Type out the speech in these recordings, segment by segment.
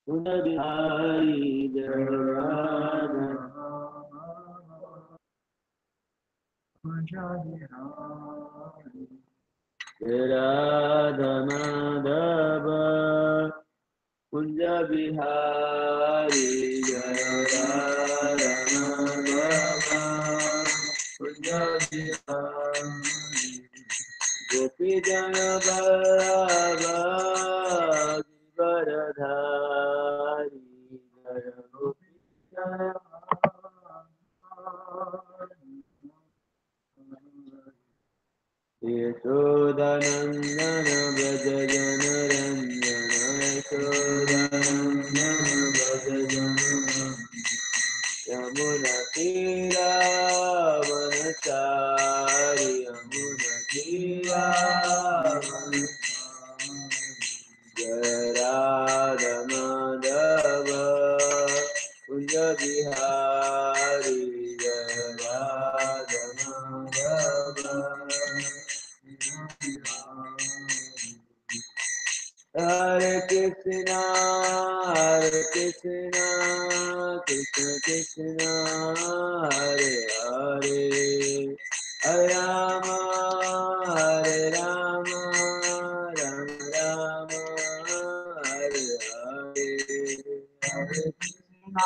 कुंज बिहारी जय राधा राधा माधव कुंज बिहारी जय राधा माधव कुंज बिहारी गोपी जन वल्लभ गिरधरी जय गोपी जन यशोदानन्दन व्रज जनरञ्जन यशोदानन्दन व्रज जनरञ्जन यमुनतीरावनचारि यमुनतीरावनचारि जय राधा माधव कुंज बिहारी जय Radha Madhav Hare Krishna, Hare Krishna, Krishna Krishna, Hare Hare, Hare Rama, Hare Rama, Rama Rama, Hare Hare, Hare Krishna,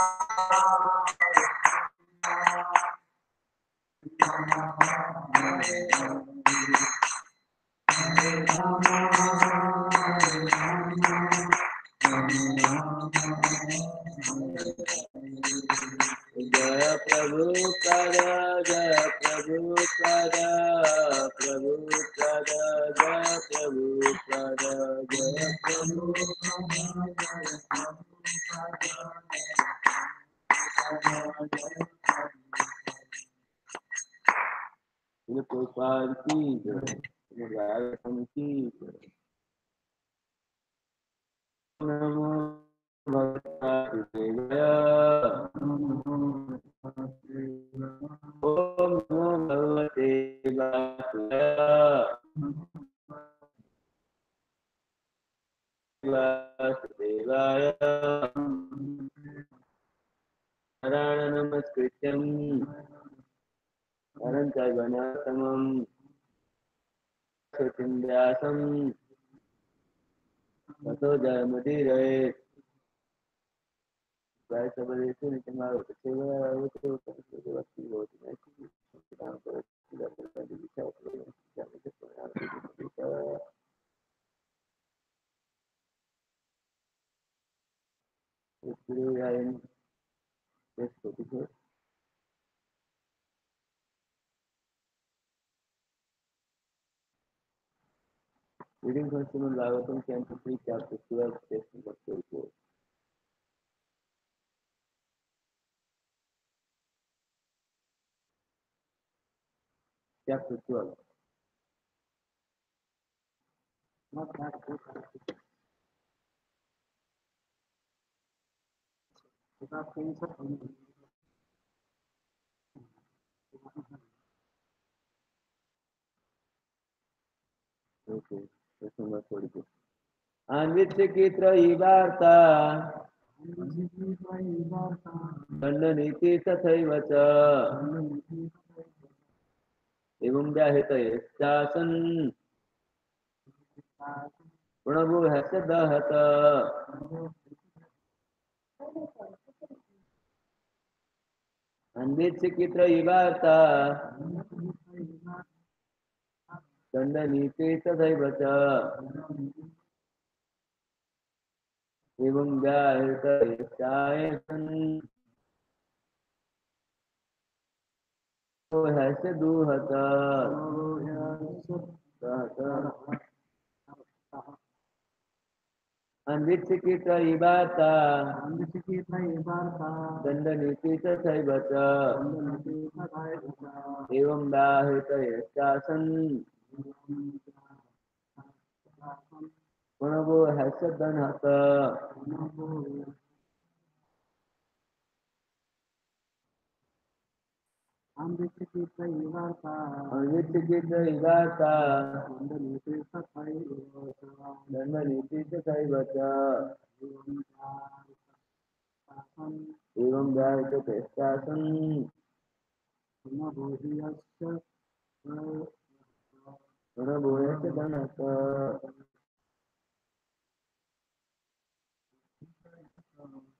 जय प्रभु कदा जय प्रभु कदा प्रभु कदा जय प्रभु कदा जय प्रभु गोपाल की जय बहगवातम की जय नमो भगवते ओम नमो भगवते वासुदेवाय नारायण नमस्कृत्यं नरं चैव नरोत्तमं स्तुतिं व्यासं ततो जयमुदीरये वैष्णवेषु नित्यमागत सेवयावतो भक्ति भवति Reading from Srimad Bhagavatam, Canto 3, Chapter 12, Text number 44. Chapter 12. Okay, text number 42. Anvichikitra ivarta Dandaniti tathaiva cha Evam vyahita yasyasan Pranabhu hasya dahata Anvichikitra ivarta Dandaniti tathaiva cha Evam vyahita yasyasan hasya duhata Anvichikitra ivarta Dandaniti tathaiva cha Evam vyahita yasyasan Pranabhu hasya dhanata Anvichikita Igata Dandaniti Sakaivacha Evam Jayata Testasan Anabhoyasya Dhanaka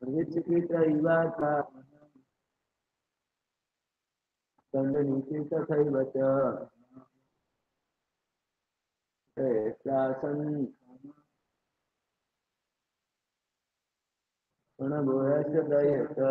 Anvichikita Igata Dandaniti Sakaivacha Testasan Anabhoyasya Dhanaka.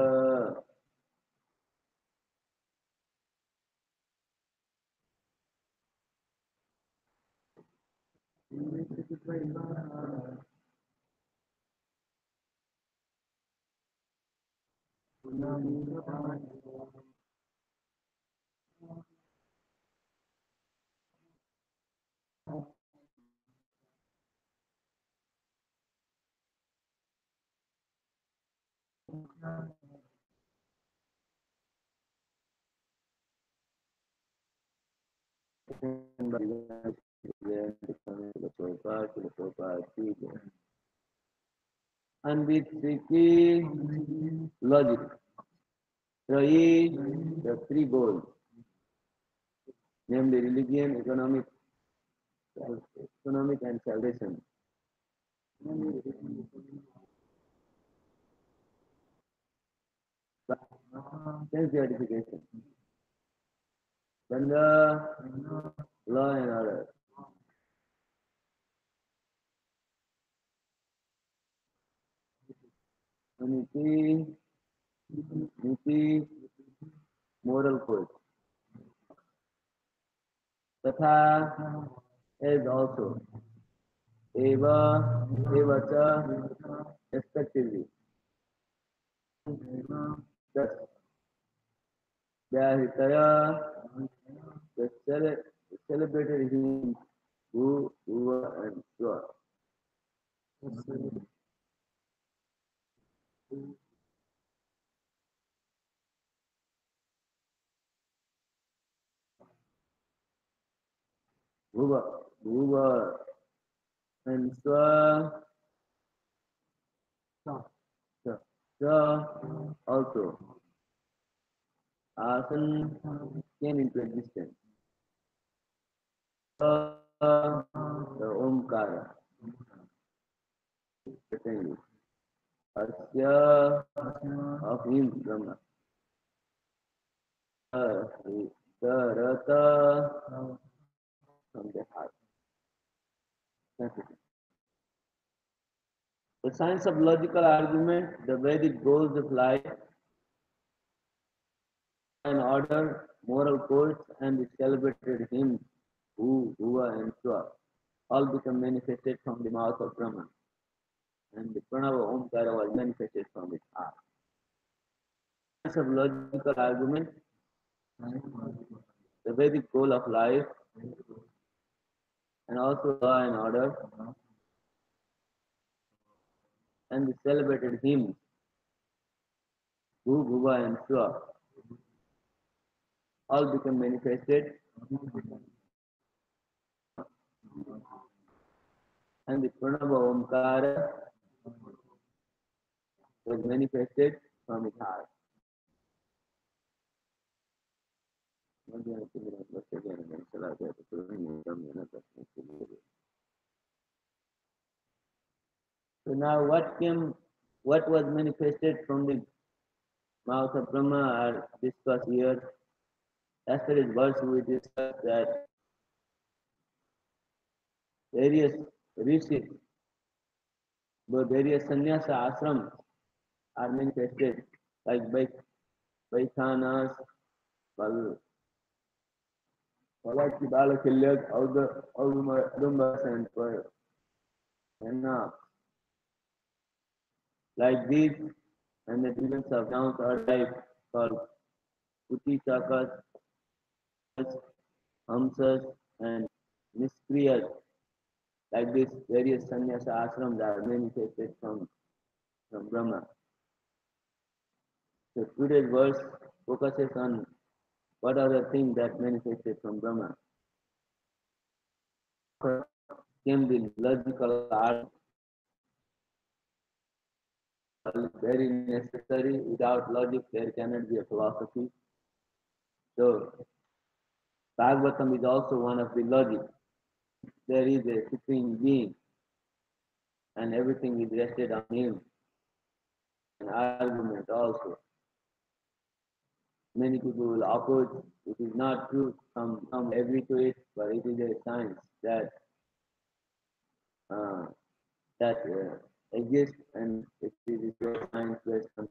And with tricky logic, the three goals, namely religion, economic and salvation. Sense gratification. Then the law and order. Unity, moral code. Tatha is also. Eva, Evacha, respectively. Thus, Vyahitaya, the celebrated hymns, Gu, Uva, and Swa. Uva, Uva, and Swa, Swa also. Asan came into existence. The Omkara, certainly. Asya of him, Brahma. The Rata from the heart. The science of logical argument, the Vedic goals of life and order, moral codes, and the celebrated hymns, Hu, Huva, and Swa, all become manifested from the mouth of Brahman. And the Pranava Omkara was manifested from its heart. The science of logical argument, the Vedic goal of life, and also law and order, and the celebrated hymns, Hu, Huva, and Swa, all become manifested, and the Pranava Omkara was manifested from its heart. So now what was manifested from the mouth of Brahma are discussed here. Yesterday's verse we discussed that various rishis, the various sannyasa ashrams are manifested like Vaikhanas, Palaki Balakilyak, Audumbas and like these, and the demons of down are type called Uti Chakas, Hamsas, and Niskriyas. Like this, various sannyasa ashrams are manifested from Brahma. So today's verse focuses on What are the things that manifested from Brahma? Came the logical art, very necessary. Without logic, there cannot be a philosophy. So, bhagavatam is also one of the logic. There is a supreme being, and everything is rested on him. An argument also. Many people will oppose. It is not true. Some agree to it, but it is a science that uh, exists, and it is a science based on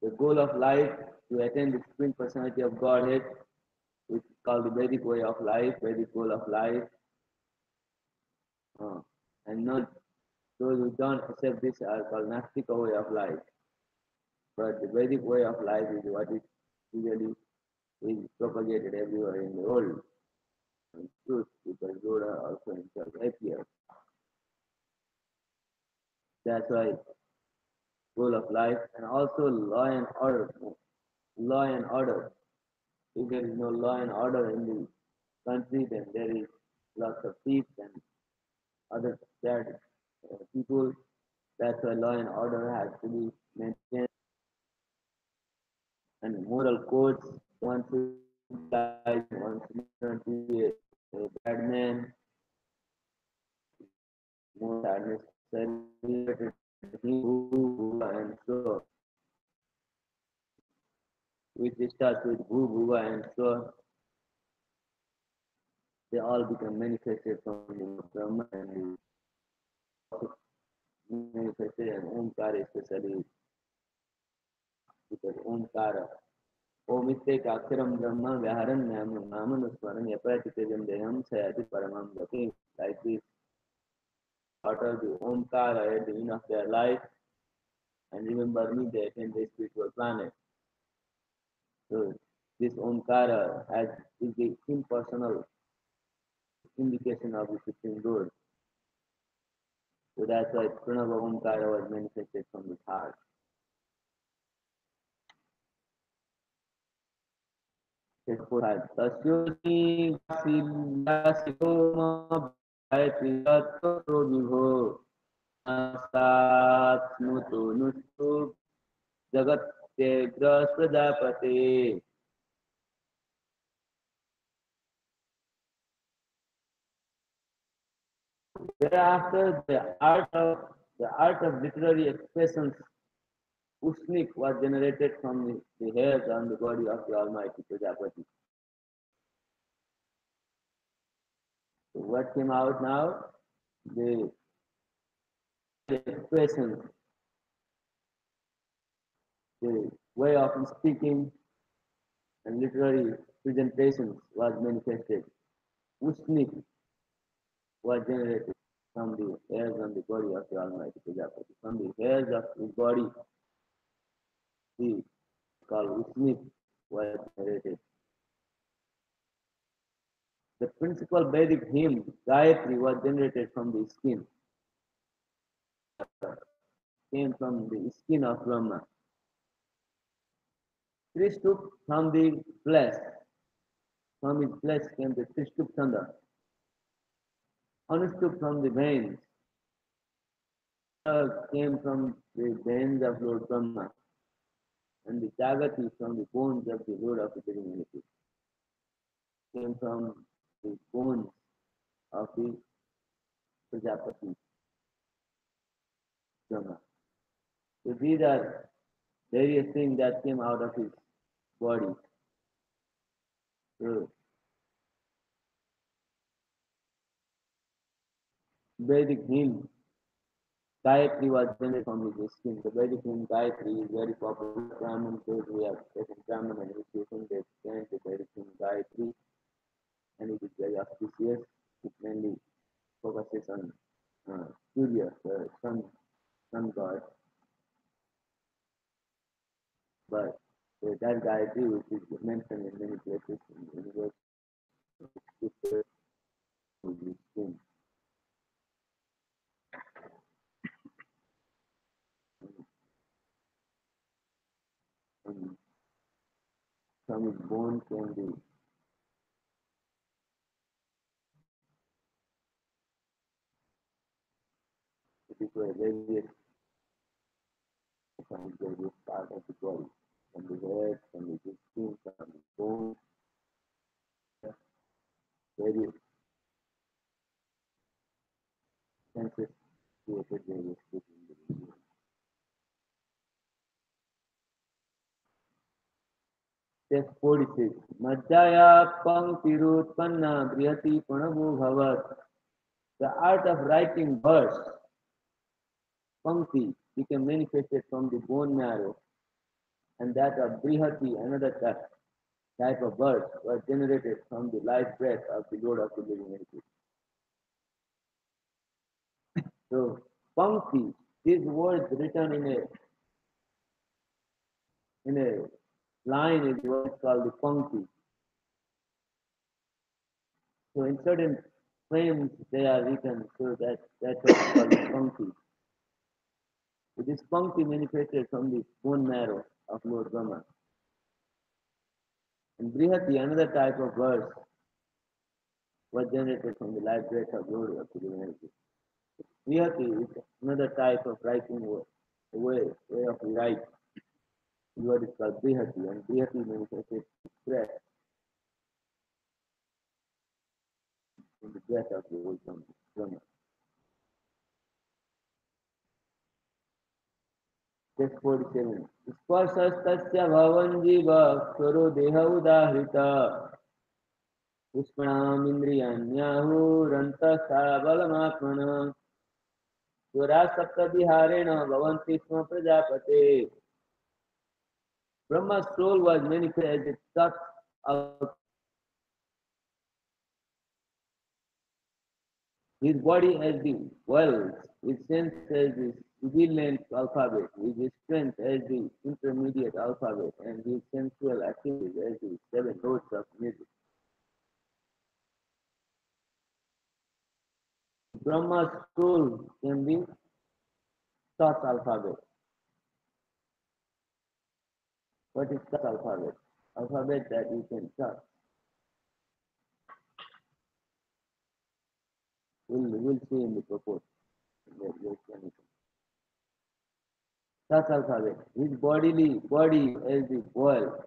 the goal of life to attain the supreme personality of Godhead, which is called the Vedic way of life, Vedic goal of life, uh, and not those who don't accept this are called Nastika way of life. But the Vedic way of life is what is usually is propagated everywhere in the world. And truth, because Buddha also himself appeared. That's why goal of life and also law and order. Law and order. If there is no law and order in the country, then there is lots of thieves and other bad people. That's why law and order has to be maintained and moral codes. One should lie, one should not be a bad man, more unnecessary, and so which starts with bhu, bhuva, and so they all become manifested from the Brahma and manifested and Omkara especially because Omkara. Om Itte Aksharam Brahma Vyaharan Namanusmaran Yapratitejam Deham Sayati Paramam Gati. Like this, utter the Omkara at the end of their life and remember me, they attain the spiritual planet. So this Omkara is the impersonal indication of the Supreme Lord. So that's why Pranava Omkara was manifested from his heart. तस्योनि वासिको भयत्रियत्रो विभो सात्नुतो नुष्टो जगत्यग्र प्रजापते. Thereafter, the art of literary expressions, Usnik, was generated from the hairs on the body of the Almighty Prajapati. So what came out now? The expressions, the way of speaking and literary presentations was manifested. Usnik was generated from the hairs on the body of the Almighty Prajapati. From the hairs of his body, the called Usnik was generated. The principal Vedic hymn, Gayatri, was generated from the skin, came from the skin of Brahma. Trishtup from the flesh, from his flesh came the Trishtup Chanda. Anushtup from the veins, came from the veins of Lord Brahma. And the Jagati from the bones of the Lord of the Divinity, came from the bones of the Prajapati Brahma. So these are various things that came out of his body. So Vedic hymn Gayatri was generated from his skin. The Vedic hymn Gayatri is very popular. Brahmin, those who have taken Brahmin and initiation, they chant the Vedic hymn Gayatri, and it is very auspicious. It mainly focuses on Surya, the sun god. But that Gayatri, which is mentioned in many places in the universe, is the skin. and from his bone can be particular various from various part of the body, from the head, from the skin, from the bone, various senses created various different. Text 46. Madhyaya panktirutpanna brihati pranabhu bhavat. The art of writing verse, pankti, became manifested from the bone marrow, and that of brihati, another type of verse, was generated from the life breath of the Lord of the living entity. So, pankti, these words written in a line is what is called the pankti. So in certain frames they are written, so that's what is called the pankti. So this pankti manifested from the bone marrow of Lord Brahma. And brihati, another type of verse, was generated from the life breath of Lord of the divinity. Brihati is another type of writing way of write. Is what is called brihati, and brihati manifested breath in the breath of the Lord Brahma. Text 47. Sparsastasya bhavan jiva svaro deha udahrita pushpanam indriyanyahu balamatmana swara sapta viharena bhavanti sma prajapate. Brahma's soul was manifested as a touch of his body as the wells, his sense as the sibilant alphabet, his strength as the intermediate alphabet, and his sensual activities as the seven notes of music. Brahma's soul can be thought alphabet. What is thought alphabet? Alphabet that you can touch. We'll see in the purport. Thought alphabet. His body as the boil.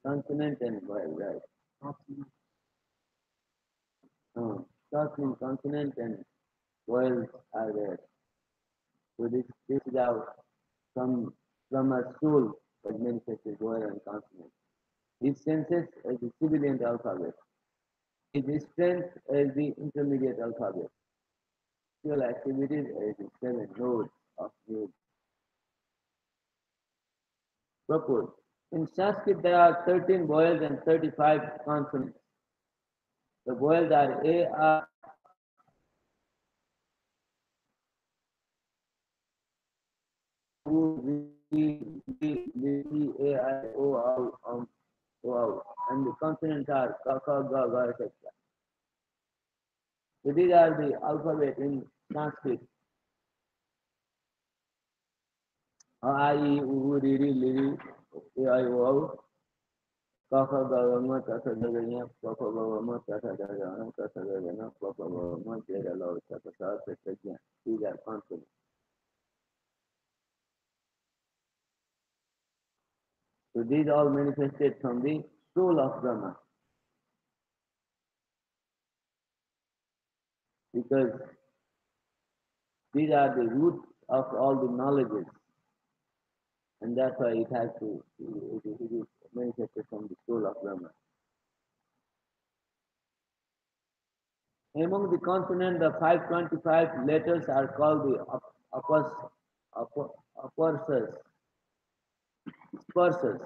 Consonant and boil, right? Thoughts in consonant and vowels are there. So this is how from a soul was manifested vowel and consonant. His senses as the sibilant alphabet. His strength as the intermediate alphabet. Sexual activities as the seven nodes of music. Purport. In Sanskrit there are 13 vowels and 35 consonants. The vowels are A, R, U, V, B, A, I, O, O, and the consonants are Ka, Ka, Ga, Ga, etc. So these are the alphabet in Sanskrit. A, I, E, U, R, R, L, A, I, O, Ka, Ka, Ga, Ga, Ma, Ta, Tha, Da, Ga, Nya, Ka, Ka, Ga, Ga, Ma, Ta, Tha, Da, Ga, Na, Ta, Tha, Da, Ga, Na, Ka, Ka, Ga, Ga, Ma, Te, Ra, La, Ta, Tha, Sa, Ta, Tha, Nya. These are consonants. So these all manifested from the soul of Brahma. Because these are the roots of all the knowledges, and that's why it has it is manifested from the soul of Brahma. Among the consonants, the 525 letters are called the uppersers, spursers.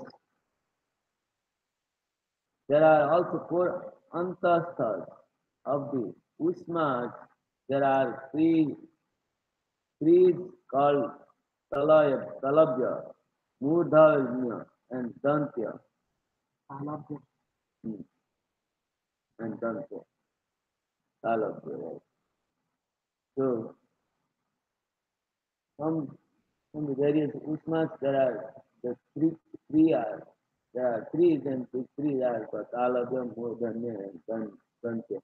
There are also four antasthas of the usmas. There are three called talabya, murdhavya, and dantya. Talabya. And dantya. Talabya, right. So from the various usmas, there are The three are there are trees and the three are but all of them more than and Dante.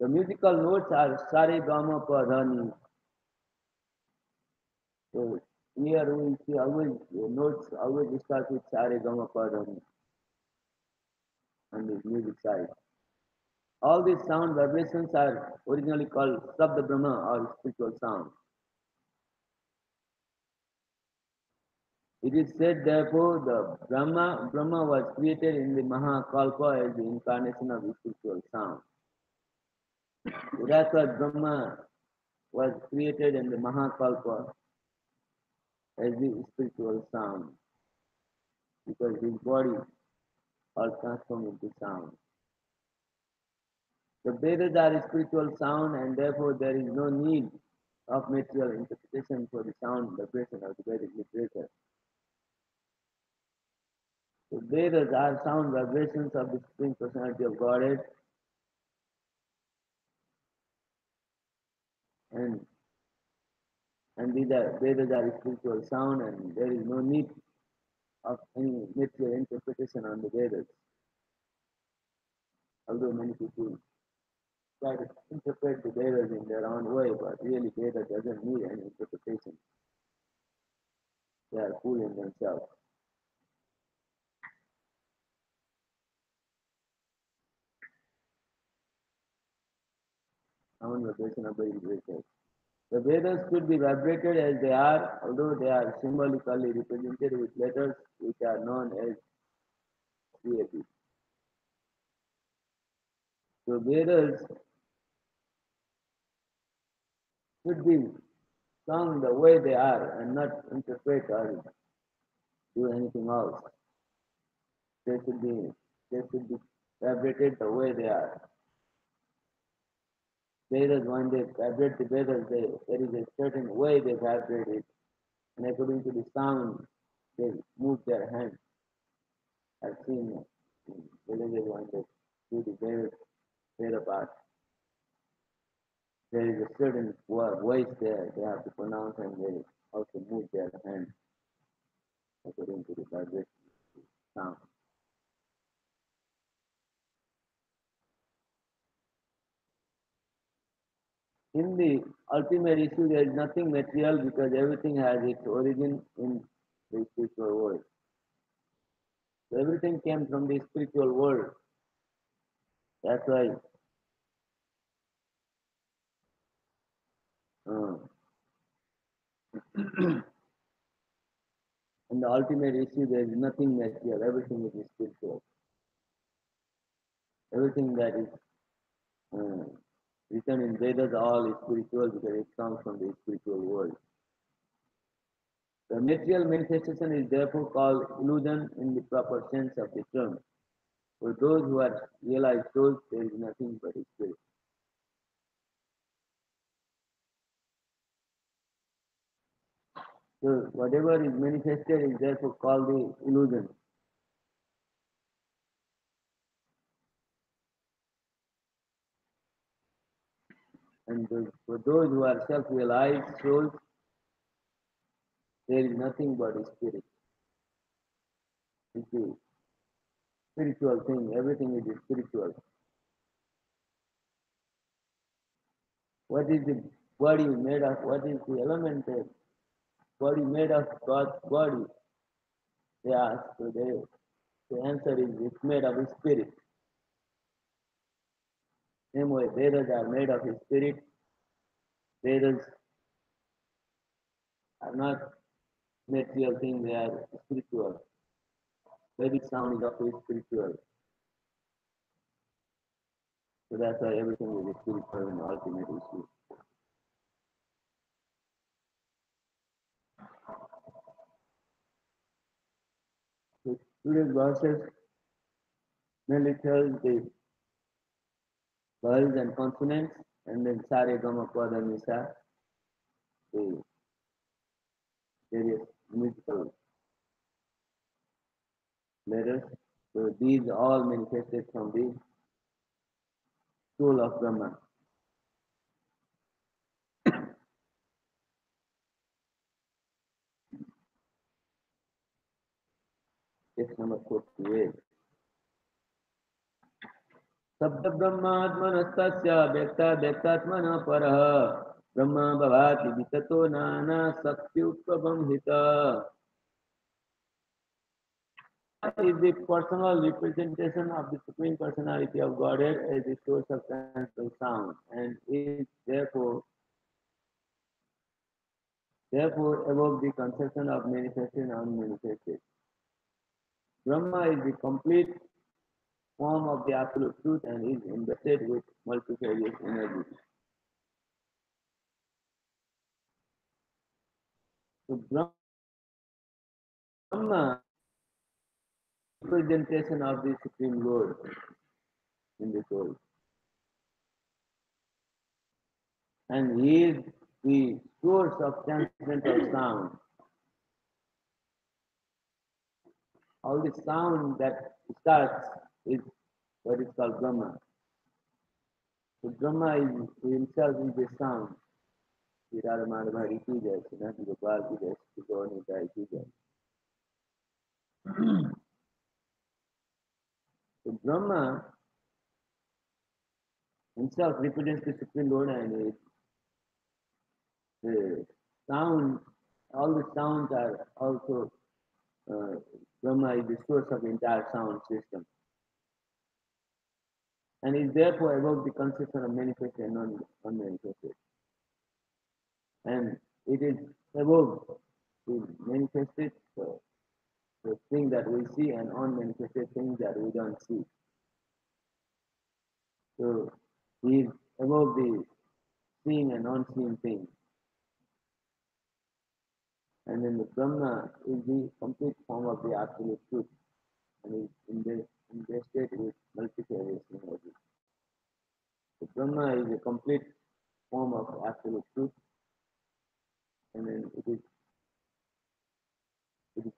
The musical notes are Sare Gama Pa Dha Ni. So here we see always notes always start with Sare Gama Pa Dha Ni on the music side. All these sound vibrations are originally called Sabda Brahma or spiritual sound. It is said therefore the Brahma was created in the Mahakalpa as the incarnation of the spiritual sound. So that's why Brahma was created in the Mahakalpa as the spiritual sound, because his body all transformed into sound. The Vedas are spiritual sound and therefore there is no need of material interpretation for the sound vibration of the Vedic literature. The Vedas are sound vibrations of the Supreme Personality of Godhead, and these are Vedas are spiritual sound and there is no need of any material interpretation on the Vedas. Although many people try to interpret the Vedas in their own way, but really Veda doesn't need any interpretation. They are fooling themselves. Sound vibration of the Vedas. The Vedas could be vibrated as they are, although they are symbolically represented with letters which are known as creative. So Vedas should be sung the way they are and not interpret or do anything else. They should be vibrated the way they are. Vedas, when they vibrate the Vedas, there is a certain way they vibrate it, and according to the sound, they move their hands. I've seen villages when they do the Veda part. There is a certain voice there they have to pronounce, and they also move their hands according to the vibration sound. In the ultimate issue, there is nothing material because everything has its origin in the spiritual world. So everything came from the spiritual world. That's why uh, in the ultimate issue, there is nothing material. Everything is spiritual. Everything that is uh, written in Vedas all is spiritual because it comes from the spiritual world. The material manifestation is therefore called illusion in the proper sense of the term. For those who are realized souls, there is nothing but a spirit. So whatever is manifested is therefore called the illusion. And for those who are self-realized souls, there is nothing but a spirit. It's a spiritual thing. Everything is spiritual. What is the body made of? What is the elemental body made of? God's body. They ask. So the answer is it's made of a spirit. Same way, Vedas are made of a spirit. Vedas are not material things, they are spiritual. Vedic sound is also spiritual. So that's why everything is spiritual in the ultimate issue. So today's verses mainly tells the vowels and consonants, and then Sare Gama Pada Nisa, the various musical letters. So these all manifested from the soul of Brahman. Text number 48. Sabda brahmatmanastasya vyakta vyaktatmana parah brahma bhavati vitato nana sakyutpabam hita. Is the personal representation of the Supreme Personality of Godhead as the source of sensual sound and is therefore above the conception of manifested and unmanifested. Brahma is the complete form of the absolute truth and is invested with multifarious energy. So Brahma is the representation of the Supreme Lord in the soul. And he is the source of transcendental sound. All the sound that starts is what is called Brahma. So Brahma is himself is the sound. Sri Radha Madhava ki jai, Sri Gopal ki jai, Sri Gaur Nitai ki jai. So Brahma himself represents the Supreme Lord and the sound, all the sounds are also, uh, Brahma is the source of the entire sound system and is therefore above the conception of manifested and unmanifested. And it is above the manifested, the thing that we see and unmanifested things that we don't see. So he is above the seeing and unseen things. And then the Brahma is the complete form of the absolute truth and is invested with multifarious energy. The Brahma is a complete form of absolute truth and then it is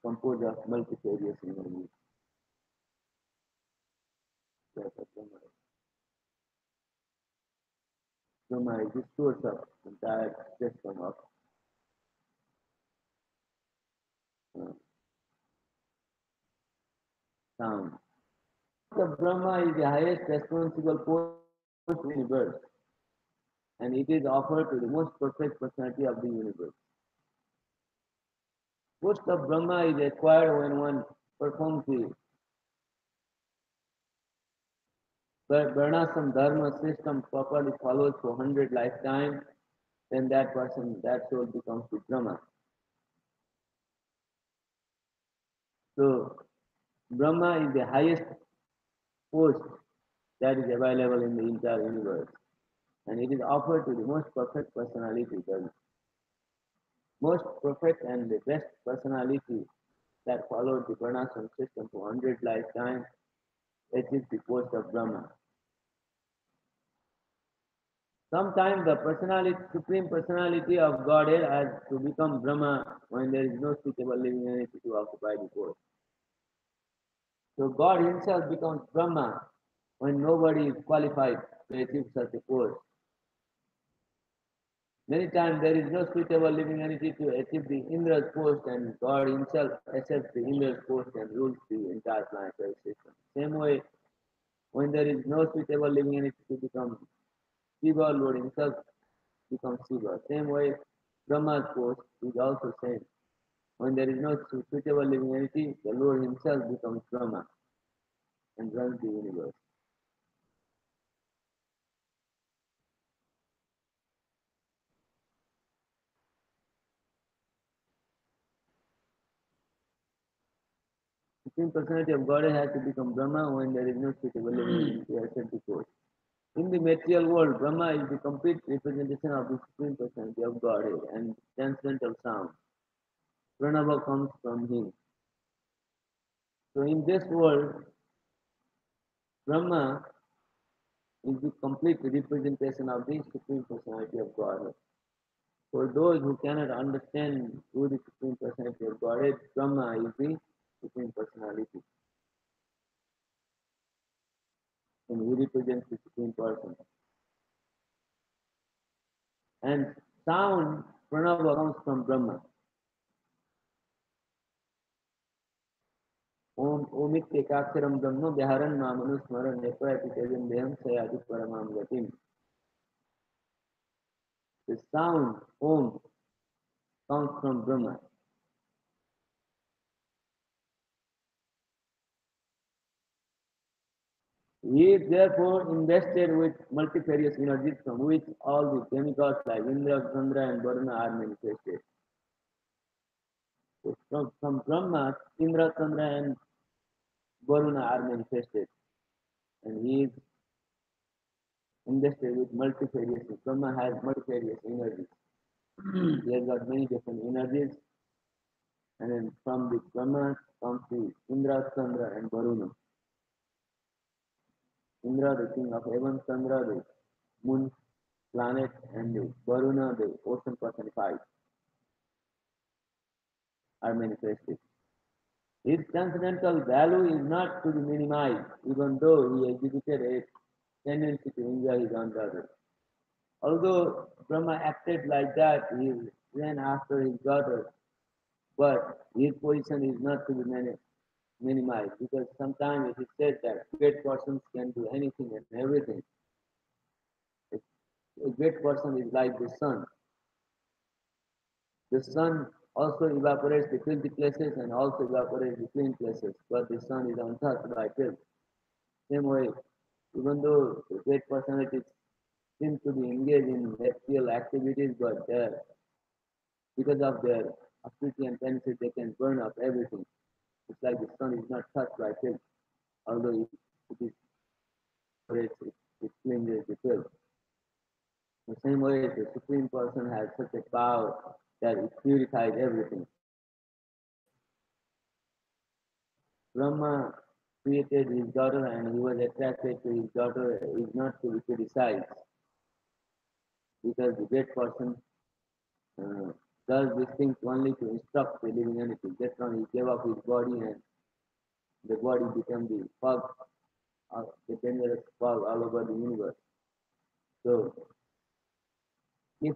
composed of multifarious energy. That's what Brahma is. Brahma is the source of the entire system of uh, sound. The Brahma is the highest responsible post in the universe, and it is offered to the most perfect personality of the universe. Post of Brahma is acquired when one performs the Varnasam Dharma system properly follows for 100 lifetimes, then that person, that soul becomes the Brahma. So Brahma is the highest post that is available in the entire universe. And it is offered to the most perfect personality, the most perfect and the best personality that followed the Varnasam system for 100 lifetimes achieves the post of Brahma. Sometimes the personality, supreme personality of Godhead has to become Brahma when there is no suitable living entity to occupy the post. So God Himself becomes Brahma when nobody is qualified to achieve such a post. Many times there is no suitable living entity to achieve the Indra's post, and God Himself accepts the Indra's post and rules the entire planetary system. Same way, when there is no suitable living entity to become Shiva, Lord Himself becomes Shiva. Same way, Brahma's post is also same. When there is no suitable living entity, the Lord Himself becomes Brahma and runs the universe. Supreme Personality of Godhead has to become Brahma when there is no suitable living entity to accept the post. In the material world, Brahma is the complete representation of the Supreme Personality of Godhead and transcendental sound. Pranava comes from him. So in this world, Brahma is the complete representation of the Supreme Personality of Godhead. For those who cannot understand who the Supreme Personality of Godhead, Brahma is the Supreme Personality. And he represents the Supreme Person. And sound, Pranava comes from Brahma. Om Omityekaksharam Brahma Vyaharan Mamanusmaran Nepayati Tejam Deham Sayati Paramam Gatim. The sound Om comes from Brahma. He is therefore invested with multifarious energies from which all the demigods like Indra, Chandra and Varuna are manifested. So from Brahma, Indra, Chandra and Varuna are manifested. And he is invested with multifarious. Brahma has multifarious energies. He has got many different energies. And then from the Brahma comes the Indra, Chandra and Varuna. Indra, the king of heaven, Chandra, the moon, planet, and the Varuna, the ocean personified, are manifested. His transcendental value is not to be minimized, even though he exhibited a tendency to enjoy his own daughter. Although Brahma acted like that, he ran after his daughter, but his position is not to be minimized because sometimes it is said that great persons can do anything and everything. A great person is like the sun. The sun also evaporates the filthy places and also evaporates the clean places, but the sun is untouched by filth. Same way, even though the great personalities seem to be engaged in material activities, but because of their activity and tendency, they can burn up everything. It's like the sun is not touched by filth, although it is it cleanses the filth. The same way, the Supreme Person has such a power that it purifies everything. Brahma created his daughter and he was attracted to his daughter is not to be criticized because the great person uh, does these things only to instruct the living entity. Just when he gave up his body and the body became the fog, the dangerous fog all over the universe. So if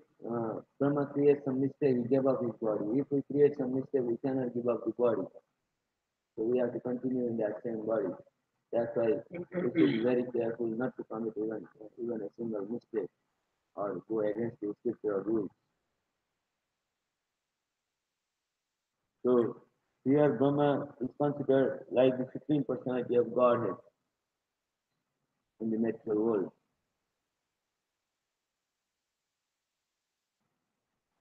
Brahma creates some mistake, he gave up his body. If we create some mistake, we cannot give up the body. So we have to continue in that same body. That's why we should be very careful not to commit even a single mistake or go against the scriptural rules. So here Brahma is considered like the supreme personality of Godhead in the material world.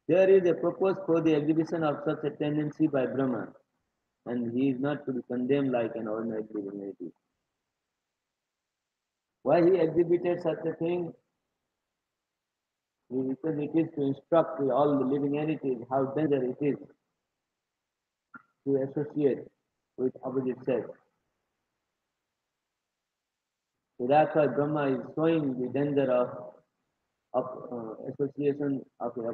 There is a purpose for the exhibition of such a tendency by Brahma, and he is not to be condemned like an ordinary living entity. Why he exhibited such a thing? Because it is to instruct all the living entities how dangerous it is to associate with opposite sex. So that's why Brahma is showing the danger of association of the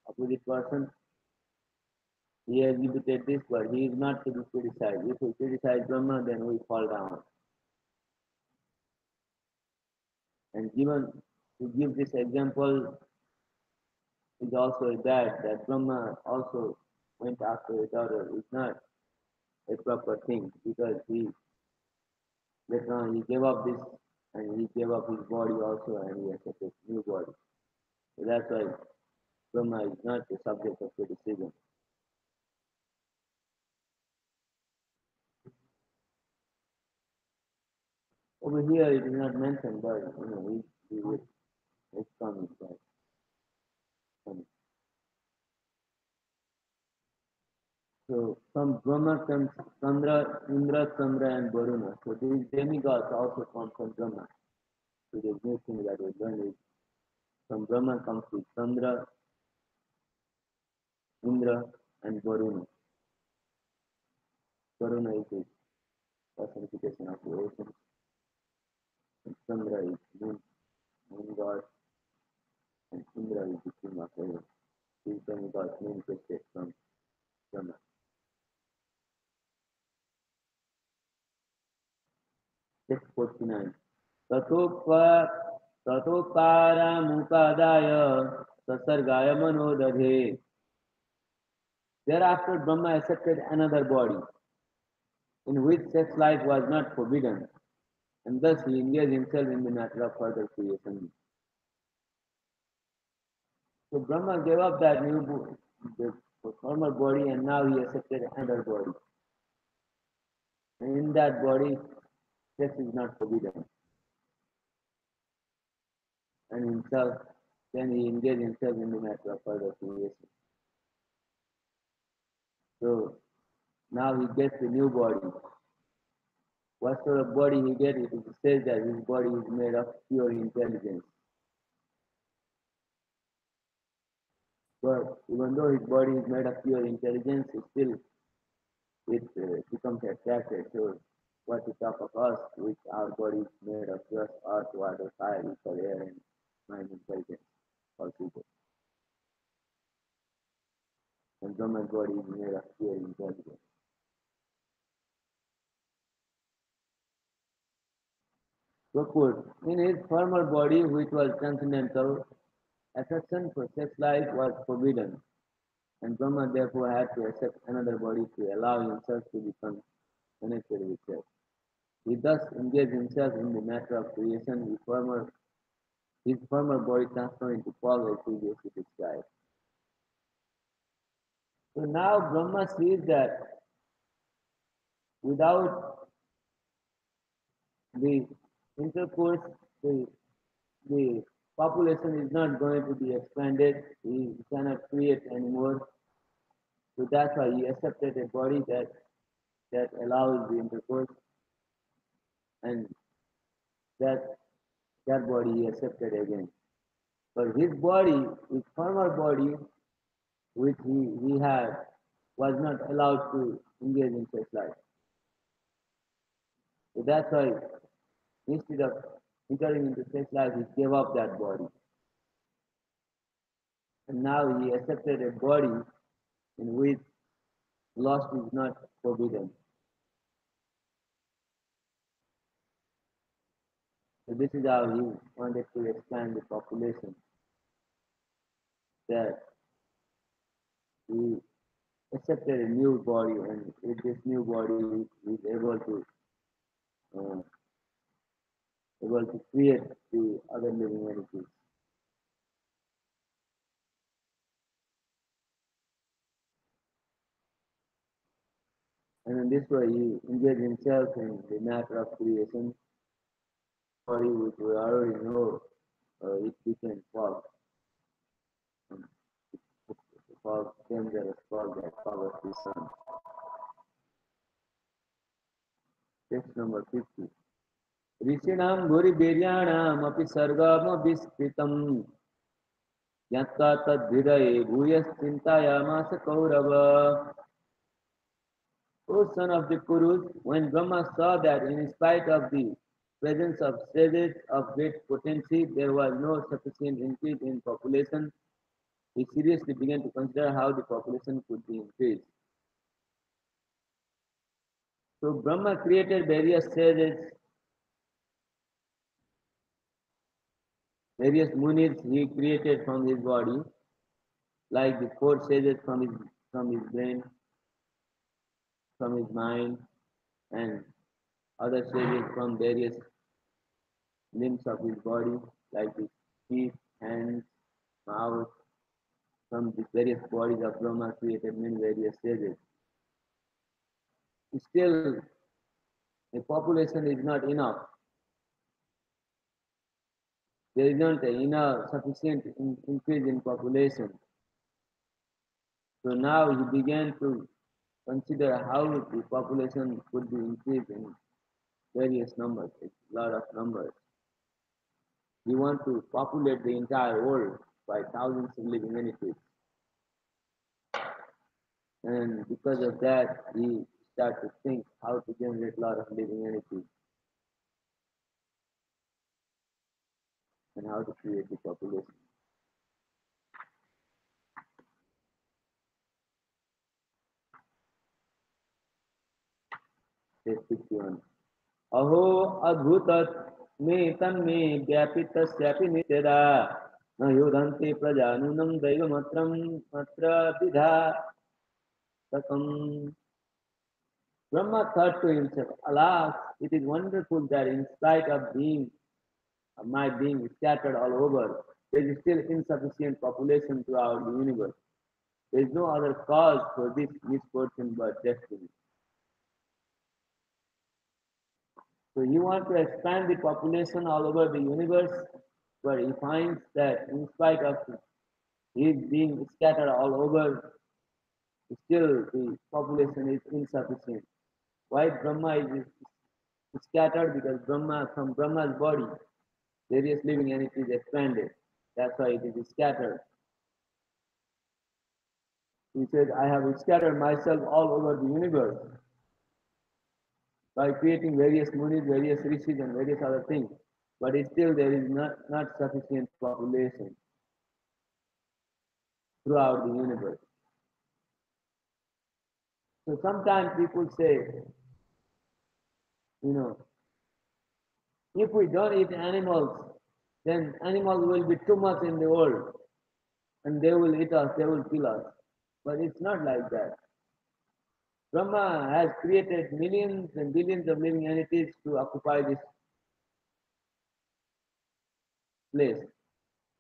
opposite person. He exhibited this, but he is not to be criticized. If we criticize Brahma, then we fall down. And given to give this example is also that Brahma also went after his daughter is not a proper thing because he later on he gave up this and he gave up his body also and he accepted new body. So that's why Brahma is not the subject of criticism. Over here it is not mentioned, but we will it's coming. Coming. So from Brahma comes Chandra, Indra, Chandra, and Varuna. So these demigods also come from Brahma. So the new thing that we learn is from Brahma comes the Chandra, Indra, and Varuna. Varuna is the personification of the ocean, and Chandra is moon god, and Indra is the king of heaven. These demigods manifested from Brahma. Text 49. ततोपारामुपादाय ससर्गाय मनोदधे. Thereafter Brahma accepted another body. in which sex life was not forbidden, and thus he engaged himself in the matter of further creation. So Brahma gave up that the former body, and now he accepted another body. And in that body, sex is not forbidden. And himself, then he engaged himself in the matter of further creation. So now he gets a new body. What sort of body he gets? It says that his body is made of pure intelligence. But even though his body is made of pure intelligence, it becomes attracted. So what to talk of us, which our body is made of just earth, water, fire, equal air, and mind intelligence, all people. And Brahman's body is made of pure intelligence. So put, in his former body, which was transcendental, affection for sex life was forbidden, and Brahma therefore had to accept another body to allow himself to become connected with sex. He thus engaged himself in the matter of creation. His former body transformed into fog as previously described. So now Brahma sees that without the intercourse, the, the population is not going to be expanded. He cannot create anymore. So that's why he accepted a body that allows the intercourse, and that that body he accepted again. But his body, his former body, which he had, was not allowed to engage in sex life. So that's why instead of entering into sex life, he gave up that body. And now he accepted a body in which lust is not forbidden. So this is how he wanted to expand the population, that he accepted a new body, and with this new body he is uh, able to create the other living entities. And in this way he engaged himself in the matter of creation. Body which we already know, it became fog. And the fog, dangerous fog that covers the sun. Text number 50. ऋषीणां भूरिवीर्याणामपि सर्गमविस्मृतं ज्ञात्वा तद्हृदये भूयश्चिन्तयामास Kaurava. O son of the Kurus, when Brahma saw that in spite of the presence of sages of great potency, there was no sufficient increase in population, he seriously began to consider how the population could be increased. So Brahma created various sages, various munis he created from his body, like the four sages from his brain, from his mind, and other sages from various limbs of his body, like the feet, hands, mouth. From the various bodies of Brahma created many various sages. Still, the population is not enough. There is not enough sufficient increase in population. So now he began to consider how the population could be increased in various numbers, a lot of numbers. We want to populate the entire world by thousands of living entities. And because of that, he started to think how to generate a lot of living entities and how to create the population. Page 51. अहो अद्भुत मे तन्मे व्यापितस्यापि नित्यदा न योधन्ते प्रजानुनं दैवमत्रं अत्र विधातकम्. Brahma thought to himself, alas, it is wonderful that in spite of my being scattered all over, there is still insufficient population throughout the universe. There is no other cause for this misfortune but destiny. So he wants to expand the population all over the universe, but he finds that in spite of his being scattered all over, still the population is insufficient. Why Brahma is scattered? Because Brahma, from Brahma's body, various living entities expanded. That's why it is scattered. He said, I have scattered myself all over the universe by creating various munis, various rishis, and various other things. But still there is not sufficient population throughout the universe. So sometimes people say, you know, if we don't eat animals, then animals will be too much in the world and they will eat us, they will kill us. But it's not like that. Brahma has created millions and billions of living entities to occupy this place.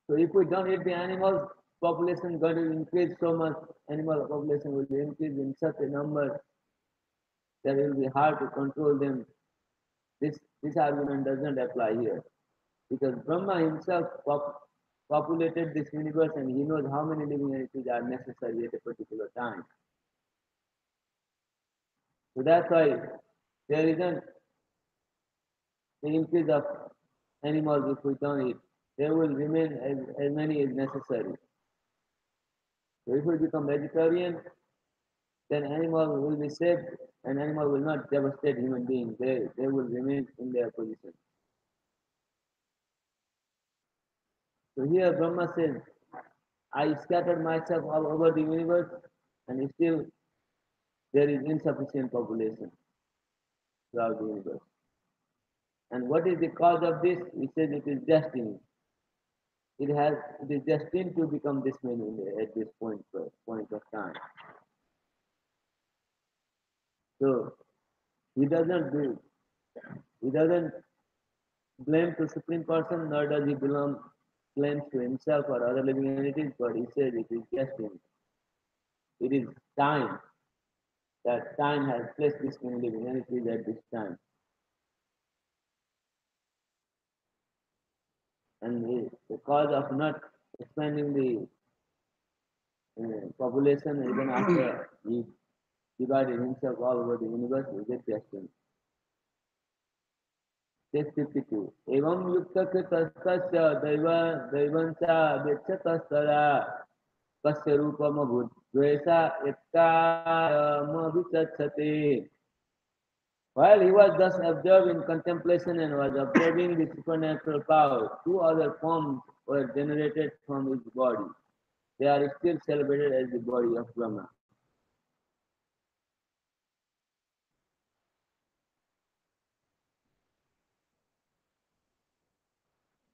So if we don't eat the animals, population going to increase so much, animal population will be increased in such a number that it will be hard to control them. This argument does not apply here because Brahma himself populated this universe and he knows how many living entities are necessary at a particular time. So that's why there isn't the increase of animals if we don't eat. They will remain as many as necessary. So if we become vegetarian, then animal will be saved and animal will not devastate human beings. They will remain in their position. So here Brahma says, I scattered myself all over the universe and still there is insufficient population throughout the universe. And what is the cause of this? He says it is destiny. It is destined to become this many at this point of time. So he doesn't do he doesn't blame to Supreme Person, nor does he belong claims to himself or other living entities, but he says it is destiny. It is time that time has placed this many living entities at this time. And the cause of not expanding the population even after he divided himself all over the universe is a destiny. 652 एवं युक्तकृतस्तस्य दैवंसा वेक्षतस्तदा कस्य रूपमभूद्वेषा एकामभिचक्षते. While he was thus absorbed in contemplation and was observing the supernatural power, two other forms were generated from his body. They are still celebrated as the body of Brahma.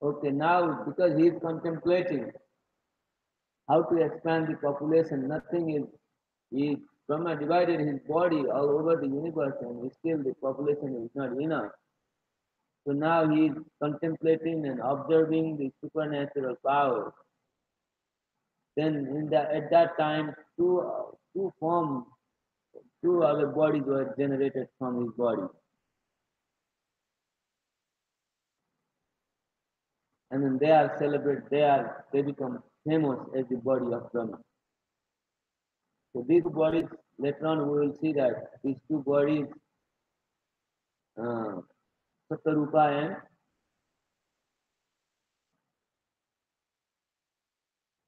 Okay, now because he is contemplating how to expand the population, nothing is, he, Brahma divided his body all over the universe and still the population is not enough. So now he is contemplating and observing the supernatural power. Then at that time, two forms, two other bodies were generated from his body. And then they are celebrated, they become famous as the body of Brahma. So these bodies, later on we will see that these two bodies, uh, Satarupa and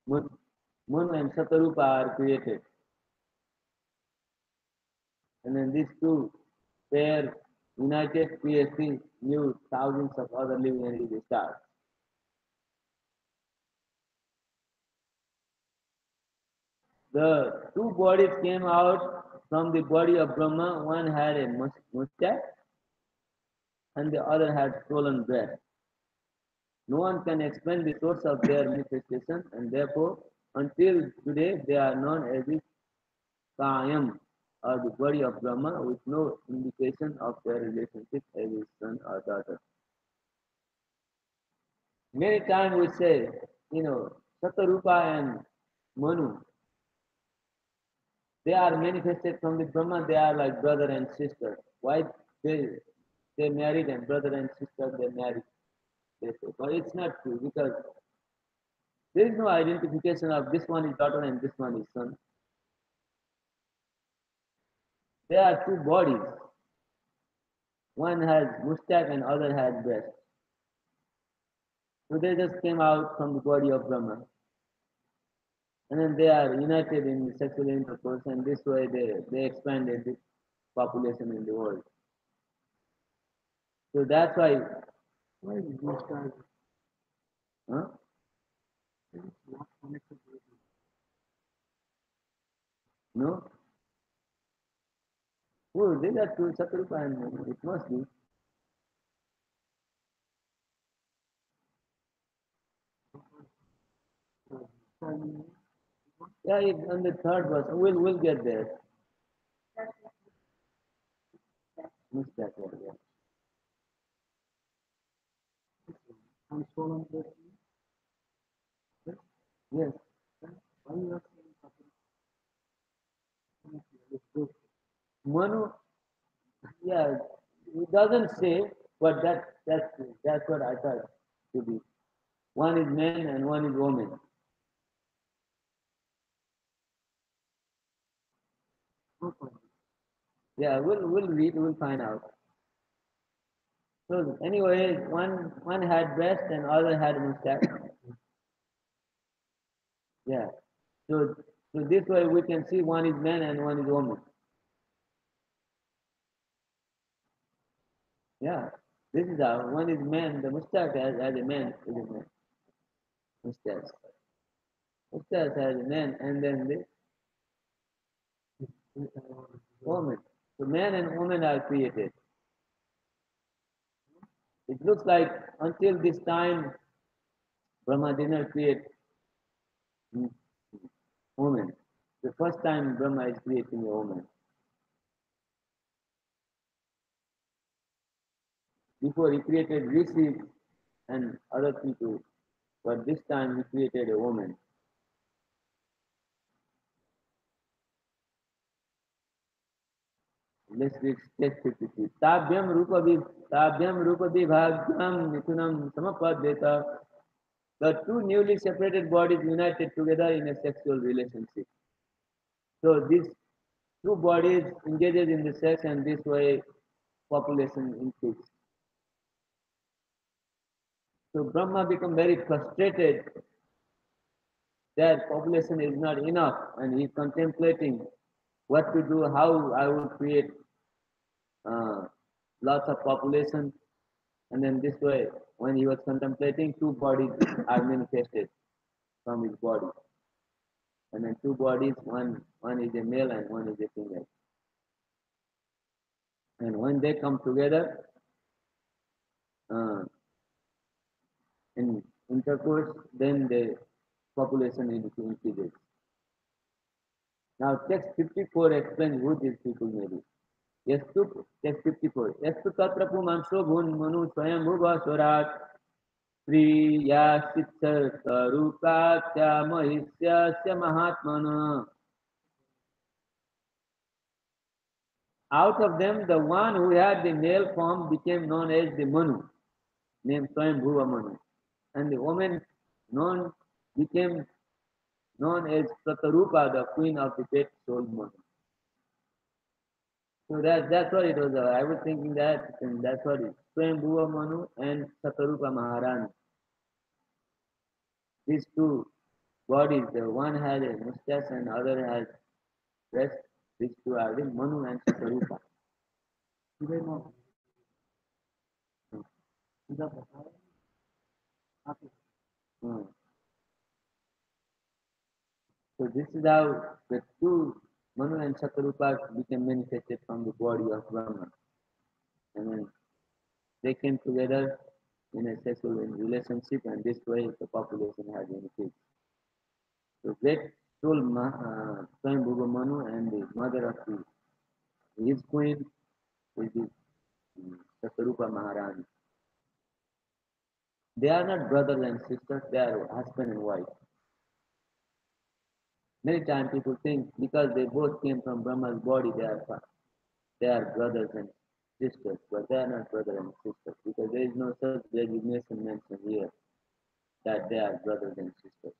Mun, Mun and Satarupa are created. And then these two pair united create new thousands of other living entities stars. The two bodies came out from the body of Brahma. One had a mustache and the other had swollen breast. No one can explain the source of their manifestation, and therefore, until today, they are known as the Kayam or the body of Brahma with no indication of their relationship as his son or daughter. Many times we say, Satarupa and Manu, they are manifested from the Brahma, they are like brother and sister. Why they they married and brother and sister they married? They say. But it's not true because there is no identification of this one is daughter and this one is son. There are two bodies. One has mustache and other has breast. So they just came out from the body of Brahma. And then they are united in sexual intercourse and this way they expanded the population in the world. So that's Why is mustache huh? not connected with No? Oh, these are two Satarupa and Manu. It must be. family? Yeah, on the third verse. We'll get there. Mustache, yeah. And swollen breast? Yes. Why you are saying it's good? Manu, yeah, it doesn't say, but that's what I thought to be. One is man and one is woman. No problem. Yeah, we'll read, we'll find out. So anyway, one had breast and other had mustache. Yeah. So so this way we can see one is man and one is woman. Yeah. This is how one is man, the mustache has a man is a man. Mustache. Mustache has a man and then the woman. So man and woman are created. It looks like until this time Brahma did not create mm, woman. The first time Brahma is creating a woman. Before he created rishis and other people, but this time he created a woman. Let's read text 53. Tabhyam rupa vibhagyam mitunam samapadeta. The two newly separated bodies united together in a sexual relationship. So these two bodies engages in the sex and this way population increase. So Brahma become very frustrated that population is not enough and he contemplating what to do, how I will create uh, lots of population. And then this way, when he was contemplating, two bodies are manifested from his body. And then two bodies, one is a male and one is a female. And when they come together uh, in intercourse, then the population increases. Now text 54 explains who these people may be. Yastu, text 54. Yastu tatra pumansho bhun manu swayam bhuva swarat प्रियाश्चित्सरूपाख्या महिष्यस्य महात्मना. Out of them, the one who had the male form became known as the Manu, named Swayambhuva Manu. And the woman known became known as Pratarupa, the queen of the pet soul Manu. So that's what it was. I was thinking that, and that's what it is. Swayambhuva Manu and Satarupa Maharani. These two bodies, the one has a mustache and other has breast. These two are the Manu and Swarupa. Today no. Ida बताया आपको Hmm. So this is how the two Manu and Satarupas became manifested from the body of Brahma. And then they came together in a sexual relationship and this way the population has increased. So great soul Swayambhuva Manu and the mother of the His queen is the Satarupa Maharani. They are not brothers and sisters, they are husband and wife. Many times people think because they both came from Brahma's body, they are brothers and sisters, but they are not brothers and sisters because there is no such designation mentioned here that they are brothers and sisters.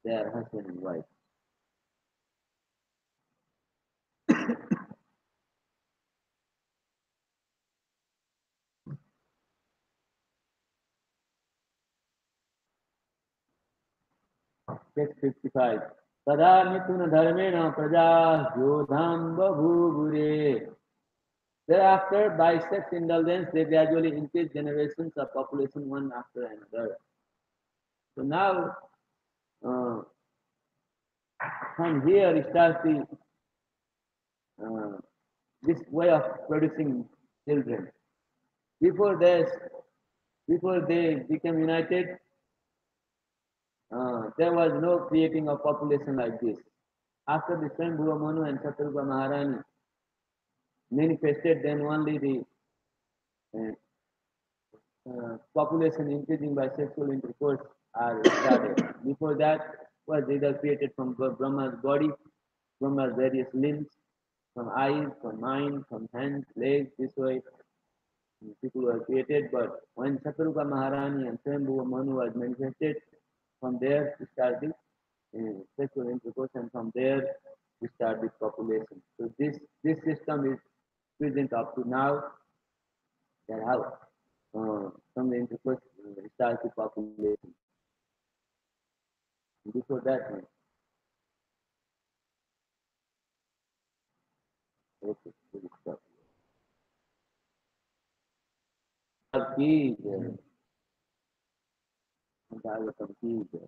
They are husband and wife. Text 55. Tada mituna dharmena praja yodham babhuvure. Thereafter, by sex indulgence, they gradually increase generations of population one after another. So now, uh, from here starts uh, this way of producing children. Before this, before they became united, there was no creating of population like this. After the Swambhuva Manu and Satarupa Maharani manifested, then only the uh, population increasing by sexual intercourse are started. Before that was either created from Brahma's body, Brahma's various limbs, from eyes, from mind, from hands, legs, this way people were created. But when Satarupa Maharani and Swambhuva Manu was manifested, from there to start the sexual intercourse, and from there we start the population. So this system is present up to now. That how from the intercourse starts the population. Before that, okay, we'll stop. की जय, bhagavatam की जय.